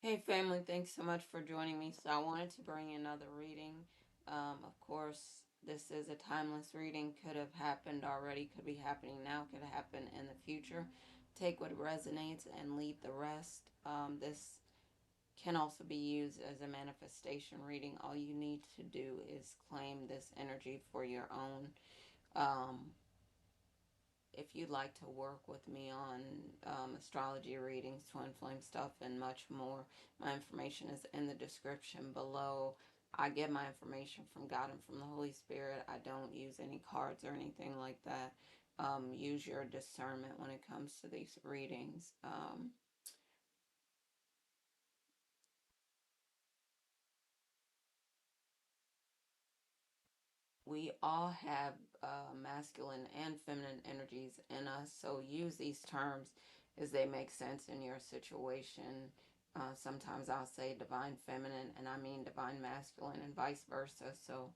Hey family, thanks so much for joining me. So I wanted to bring another reading. Of course, this is a timeless reading. Could have happened already, could be happening now, could happen in the future. Take what resonates and leave the rest. This can also be used as a manifestation reading. All you need to do is claim this energy for your own. Um, if you'd like to work with me on astrology readings, twin flame stuff, and much more, my information is in the description below. I get my information from God and from the Holy Spirit. I don't use any cards or anything like that. Use your discernment when it comes to these readings. We all have masculine and feminine energies in us, so use these terms as they make sense in your situation. Sometimes I'll say divine feminine and I mean divine masculine and vice versa. So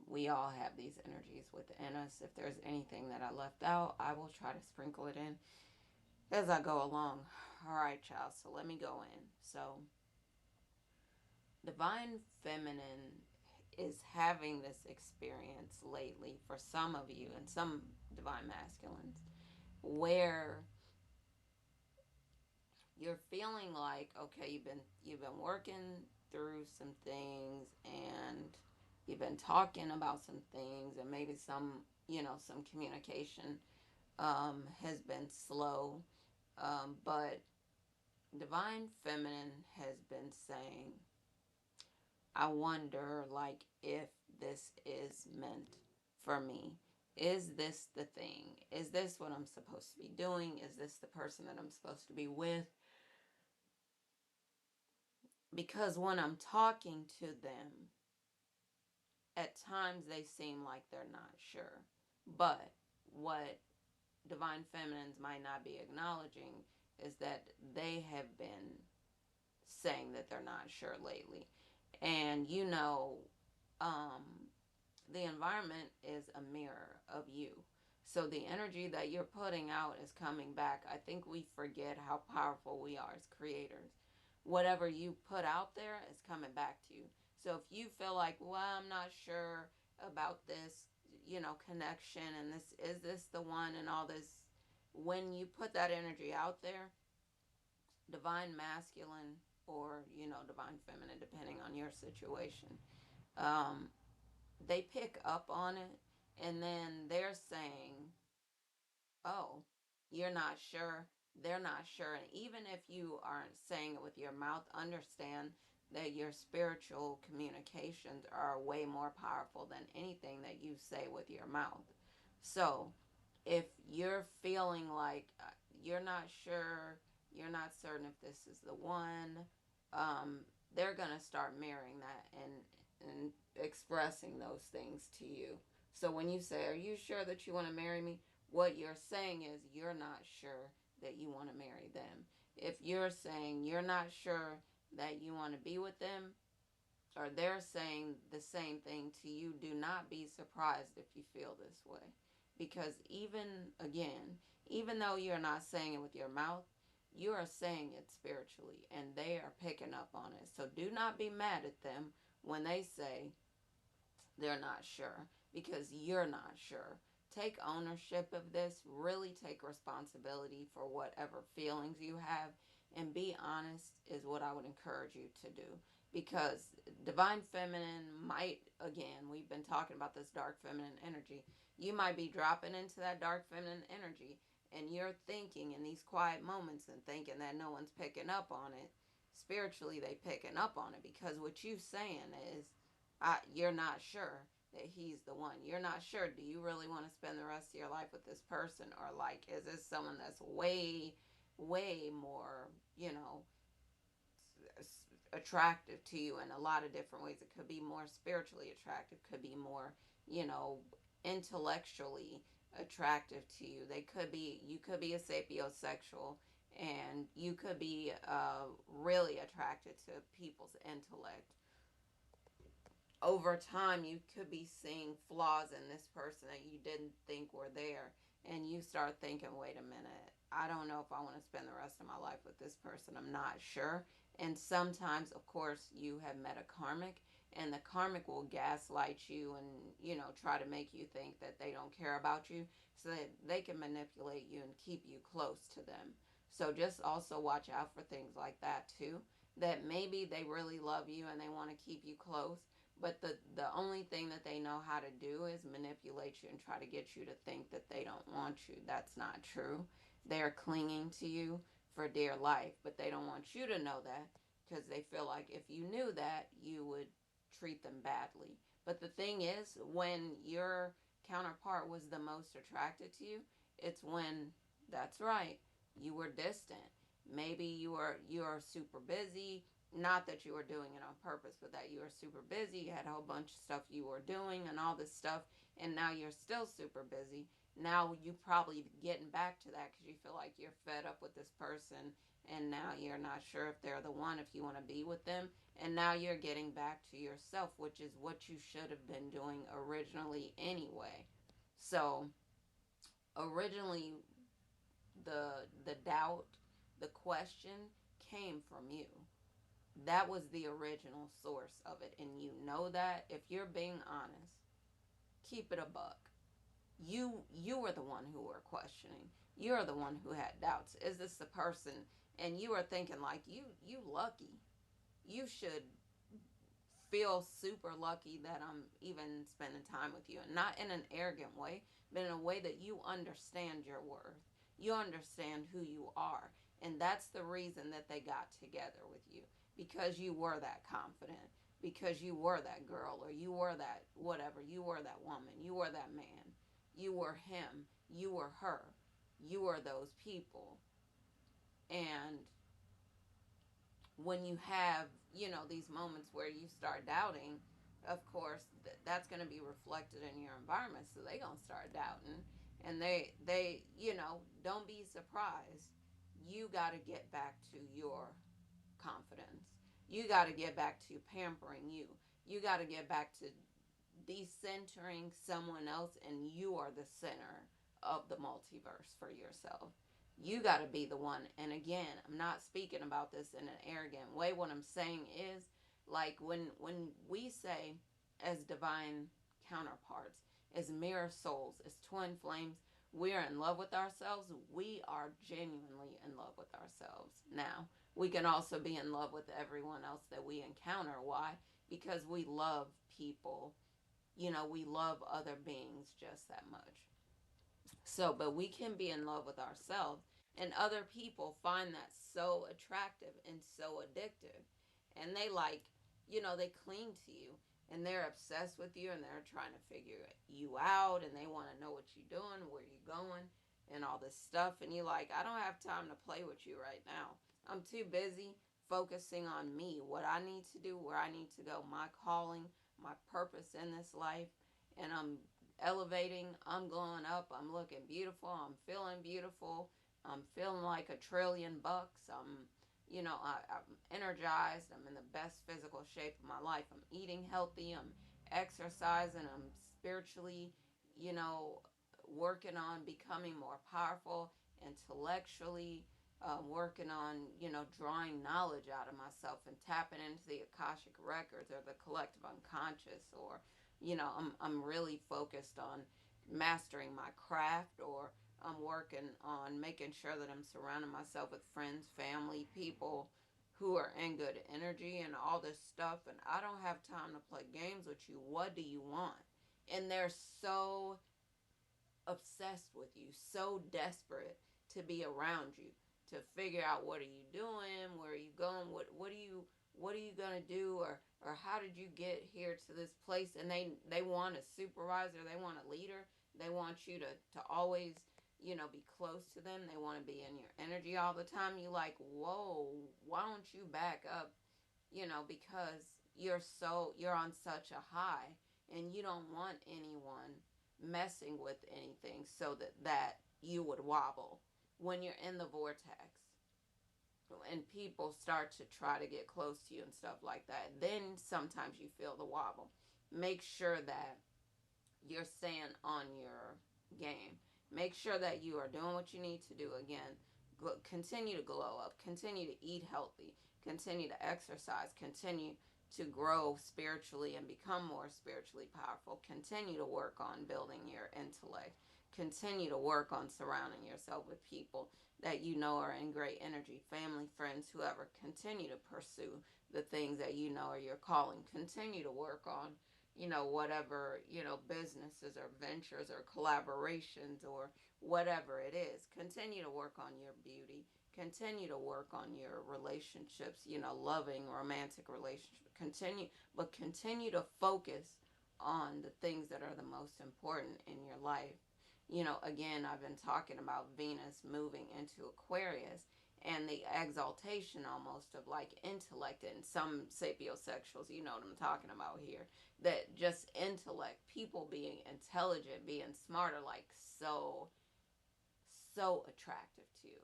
we all have these energies within us. If there's anything that I left out, I will try to sprinkle it in as I go along. All right, child. So let me go in. So divine feminine is having this experience lately for some of you and some divine masculines where you're feeling like, okay, you've been working through some things and you've been talking about some things, and maybe some communication has been slow, but divine feminine has been saying, I wonder, like, if this is meant for me. Is this the thing? Is this what I'm supposed to be doing? Is this the person that I'm supposed to be with? Because when I'm talking to them, at times they seem like they're not sure. But what divine feminines might not be acknowledging is that they have been saying that they're not sure lately. And um, the environment is a mirror of you. So the energy that you're putting out is coming back. I think we forget how powerful we are as creators. Whatever you put out there is coming back to you. So if you feel like, well, I'm not sure about this, connection, and this is this the one and all this, when you put that energy out there, divine masculine or, divine feminine, depending on your situation, um, they pick up on it, and then they're saying, oh, you're not sure, they're not sure. And even if you aren't saying it with your mouth, understand that your spiritual communications are way more powerful than anything that you say with your mouth. So if you're feeling like you're not sure, you're not certain if this is the one, they're going to start mirroring that and expressing those things to you. So when you say, are you sure that you want to marry me? What you're saying is you're not sure that you want to marry them. If you're saying you're not sure that you want to be with them, or they're saying the same thing to you, do not be surprised if you feel this way. Because even though you're not saying it with your mouth, you are saying it spiritually and they are picking up on it. So do not be mad at them when they say they're not sure, because you're not sure. Take ownership of this, really take responsibility for whatever feelings you have, and be honest is what I would encourage you to do. Because divine feminine might, again, we've been talking about this dark feminine energy. You might be dropping into that dark feminine energy and you're thinking in these quiet moments and thinking that no one's picking up on it. Spiritually, they picking up on it, because what you saying is, you're not sure that he's the one. You're not sure. Do you really want to spend the rest of your life with this person? Or, like, is this someone that's way, way more, attractive to you in a lot of different ways? It could be more spiritually attractive, could be more, you know, intellectually attractive to you. You could be a sapiosexual, and you could be really attracted to people's intellect. Over time you could be seeing flaws in this person that you didn't think were there, and you start thinking, wait a minute, I don't know if I want to spend the rest of my life with this person. I'm not sure. And sometimes, of course, you have met a karmic, and the karmic will gaslight you and, try to make you think that they don't care about you so that they can manipulate you and keep you close to them. So just also watch out for things like that too. That maybe they really love you and they want to keep you close, but the only thing that they know how to do is manipulate you and try to get you to think that they don't want you. That's not true. They're clinging to you for dear life, but they don't want you to know that because they feel like if you knew that, you would treat them badly. But the thing is, when your counterpart was the most attracted to you, it's when, that's right, you were distant. Maybe you are super busy. Not that you were doing it on purpose, but that you were super busy. You had a whole bunch of stuff you were doing and all this stuff, and now you're still super busy. Now you probably getting back to that because you feel like you're fed up with this person, and now you're not sure if they're the one, if you want to be with them, and now you're getting back to yourself, which is what you should have been doing originally anyway. So originally, the doubt, the question came from you. That was the original source of it, and you know that. If you're being honest, keep it a buck. You were the one who were questioning. You're the one who had doubts. Is this the person? And you are thinking like, you lucky. You should feel super lucky that I'm even spending time with you, and not in an arrogant way, but in a way that you understand your worth. You understand who you are, and that's the reason that they got together with you, because you were that confident, because you were that girl, or you were that whatever, you were that woman, you were that man, you were him, you were her, you were those people. And when you have, these moments where you start doubting, of course, that's going to be reflected in your environment. So they going to start doubting. And don't be surprised. You got to get back to your confidence. You got to get back to pampering you. You got to get back to decentering someone else, and you are the center of the multiverse for yourself. You got to be the one. And again, I'm not speaking about this in an arrogant way. What I'm saying is, like, when we say, as divine counterparts, as mirror souls, as twin flames, we are in love with ourselves. We are genuinely in love with ourselves. Now, we can also be in love with everyone else that we encounter. Why? Because we love people. We love other beings just that much. So, but we can be in love with ourselves, and other people find that so attractive and so addictive. And they they cling to you, and they're obsessed with you, and they're trying to figure you out, and they want to know what you're doing, where you're going, and all this stuff. And you're like, I don't have time to play with you right now. I'm too busy focusing on me, what I need to do, where I need to go, my calling, my purpose in this life. And I'm elevating, I'm going up, I'm looking beautiful, I'm feeling beautiful, I'm feeling like $1 trillion. I'm energized, I'm in the best physical shape of my life, I'm eating healthy, I'm exercising, I'm spiritually, you know, working on becoming more powerful intellectually, working on, drawing knowledge out of myself and tapping into the Akashic records or the collective unconscious, or I'm really focused on mastering my craft, or I'm working on making sure that I'm surrounding myself with friends, family, people who are in good energy and all this stuff. And I don't have time to play games with you. What do you want? And they're so obsessed with you, so desperate to be around you, to figure out what are you doing, where are you going, what are you gonna do, or how did you get here to this place? And they want a supervisor, they want a leader, they want you to always be close to them, they want to be in your energy all the time. You like, whoa, why don't you back up? Because you're on such a high, and you don't want anyone messing with anything so that you would wobble when you're in the vortex, and people start to try to get close to you and stuff like that. Then sometimes you feel the wobble. Make sure that you're staying on your game. Make sure that you are doing what you need to do. Again, continue to glow up, continue to eat healthy, continue to exercise, continue to grow spiritually and become more spiritually powerful, continue to work on building your intellect, continue to work on surrounding yourself with people that you know are in great energy, family, friends, whoever. Continue to pursue the things that you know are your calling. Continue to work on, whatever, businesses or ventures or collaborations or whatever it is. Continue to work on your beauty. Continue to work on your relationships, loving, romantic relationships. Continue to focus on the things that are the most important in your life. Again, I've been talking about Venus moving into Aquarius and the exaltation almost of like intellect, and some sapiosexuals, you know what I'm talking about here, that just intellect, people being intelligent, being smarter, like so attractive to you.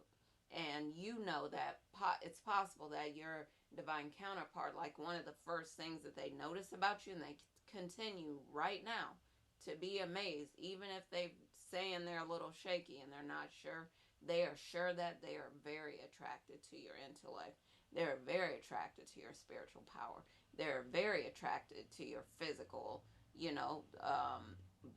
And you know that it's possible that your divine counterpart, like one of the first things that they notice about you, and they continue right now to be amazed, even if they saying they're a little shaky and they're not sure, they are sure that they are very attracted to your intellect. They're very attracted to your spiritual power. They're very attracted to your physical, you know,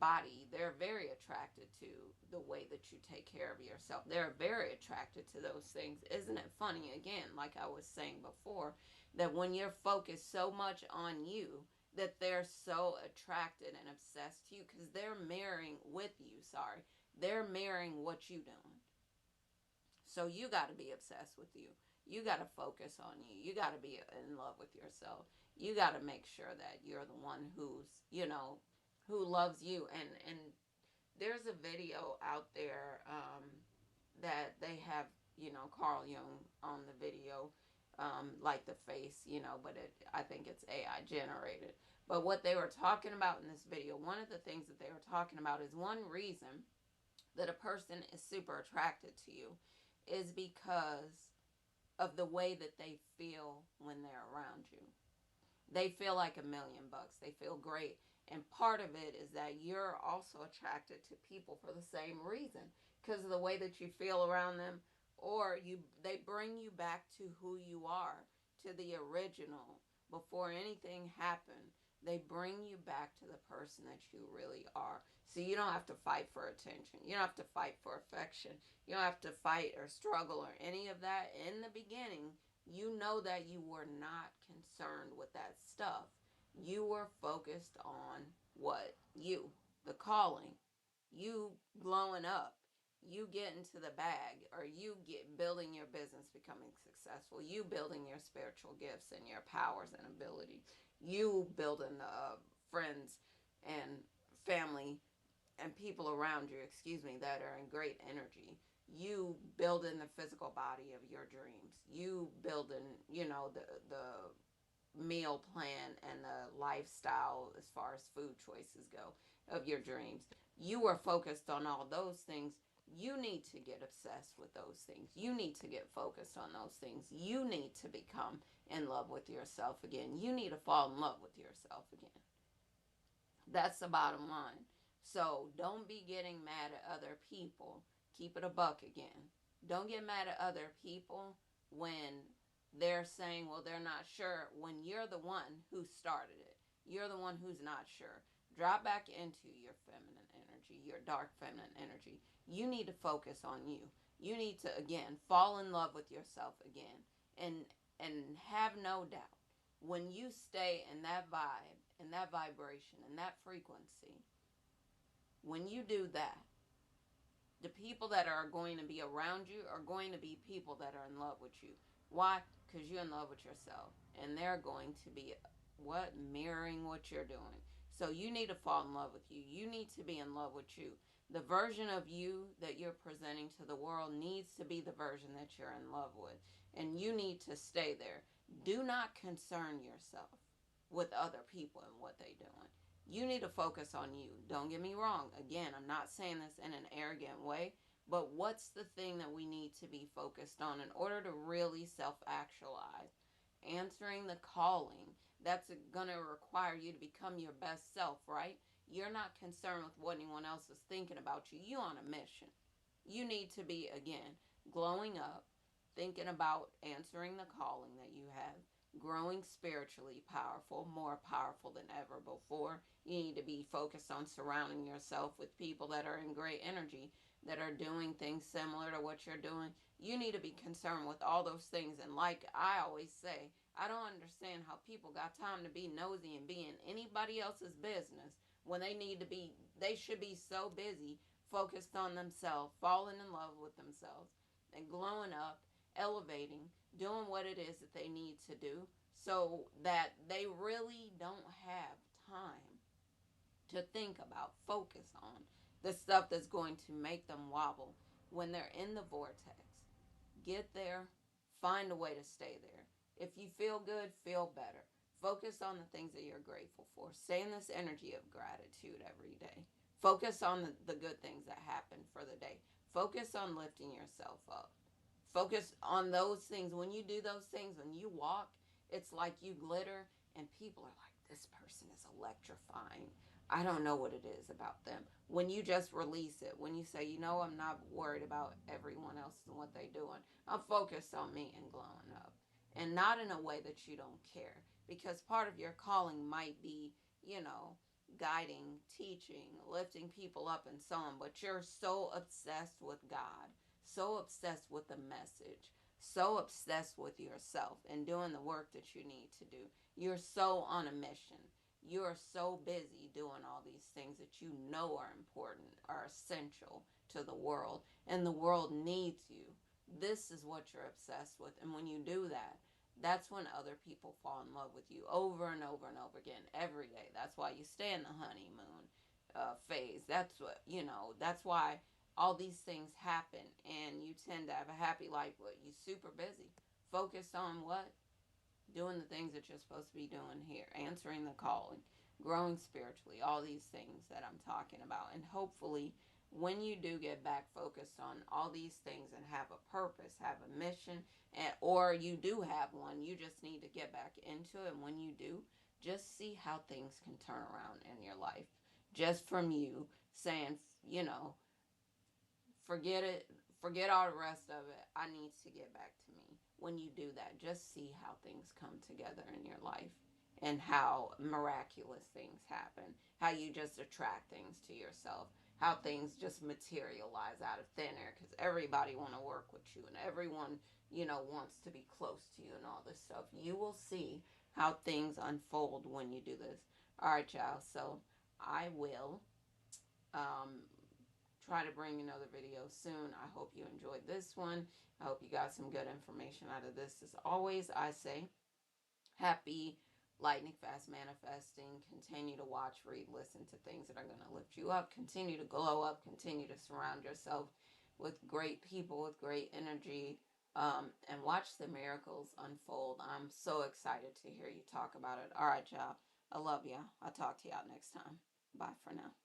body. They're very attracted to the way that you take care of yourself. They're very attracted to those things. Isn't it funny, again, like I was saying before, that when you're focused so much on you, that they're so attracted and obsessed to you because they're mirroring with you, sorry. They're mirroring what you doing. So you got to be obsessed with you. You got to focus on you. You got to be in love with yourself. You got to make sure that you're the one who's, who loves you. And there's a video out there that they have, Carl Jung on the video, like the face, but I think it's AI generated. But what they were talking about in this video, one of the things that they were talking about is one reason that a person is super attracted to you is because of the way that they feel when they're around you. They feel like $1,000,000. They feel great. And part of it is that you're also attracted to people for the same reason, because of the way that you feel around them, or they bring you back to who you are, to the original before anything happened. They bring you back to the person that you really are. So you don't have to fight for attention. You don't have to fight for affection. You don't have to fight or struggle or any of that. In the beginning, you know that you were not concerned with that stuff. You were focused on what? You, the calling, you glowing up, you getting to the bag, or you building your business, becoming successful, you building your spiritual gifts and your powers and ability, you building friends and family and people around you, that are in great energy. You building the physical body of your dreams. You building, the meal plan and the lifestyle as far as food choices go of your dreams. You are focused on all those things. You need to get obsessed with those things. You need to get focused on those things. You need to become in love with yourself again. You need to fall in love with yourself again. That's the bottom line. So don't be getting mad at other people. Keep it a buck again. Don't get mad at other people when they're saying, well, they're not sure, when you're the one who started it. You're the one who's not sure. Drop back into your feminine energy, your dark feminine energy. You need to focus on you. You need to, again, fall in love with yourself again. And have no doubt, when you stay in that vibe, in that vibration, in that frequency, when you do that, the people that are going to be around you are going to be people that are in love with you. Why? Because you're in love with yourself. And they're going to be, what? Mirroring what you're doing. So you need to fall in love with you. You need to be in love with you. The version of you that you're presenting to the world needs to be the version that you're in love with. And you need to stay there. Do not concern yourself with other people and what they're doing. You need to focus on you. Don't get me wrong. Again, I'm not saying this in an arrogant way, but what's the thing that we need to be focused on in order to really self-actualize? Answering the calling. That's going to require you to become your best self, right? You're not concerned with what anyone else is thinking about you. You're on a mission. You need to be, again, glowing up, thinking about answering the calling that you have, growing spiritually powerful, more powerful than ever before. You need to be focused on surrounding yourself with people that are in great energy, that are doing things similar to what you're doing. You need to be concerned with all those things. And like I always say, I don't understand how people got time to be nosy and be in anybody else's business when they should be so busy focused on themselves, falling in love with themselves, and glowing up, elevating, doing what it is that they need to do so that they really don't have time to think about, focus on the stuff that's going to make them wobble when they're in the vortex. Get there, find a way to stay there. If you feel good, feel better. Focus on the things that you're grateful for. Stay in this energy of gratitude every day. Focus on the good things that happen for the day. Focus on lifting yourself up. Focus on those things. When you do those things, when you walk, it's like you glitter, and people are like, this person is electrifying. I don't know what it is about them. When you just release it, when you say, I'm not worried about everyone else and what they're doing, I'm focused on me and glowing up. And not in a way that you don't care. Because part of your calling might be, you know, guiding, teaching, lifting people up, and so on. But you're so obsessed with God, so obsessed with the message, so obsessed with yourself and doing the work that you need to do. You're so on a mission. You're so busy doing all these things that you know are important, are essential to the world, and the world needs you. This is what you're obsessed with. And when you do that, that's when other people fall in love with you over and over and over again every day. That's why you stay in the honeymoon phase. That's what, that's why all these things happen and you tend to have a happy life, but you super busy. Focus on what? Doing the things that you're supposed to be doing here, answering the calling, growing spiritually, all these things that I'm talking about. And hopefully, when you do get back focused on all these things and have a purpose, have a mission, or you do have one, you just need to get back into it. And when you do, just see how things can turn around in your life. Just from you saying, you know, forget it, forget all the rest of it. I need to get back to me. When you do that, just see how things come together in your life and how miraculous things happen. How you just attract things to yourself. How things just materialize out of thin air because everybody want to work with you and everyone, wants to be close to you and all this stuff. You will see how things unfold when you do this. All right, y'all. So I will um, try to bring another video soon. I hope you enjoyed this one. I hope you got some good information out of this. As always, I say happy lightning fast manifesting. Continue to watch, read, listen to things that are going to lift you up. Continue to glow up. Continue to surround yourself with great people, with great energy, and watch the miracles unfold. I'm so excited to hear you talk about it. All right, y'all. I love y'all. I'll talk to y'all next time. Bye for now.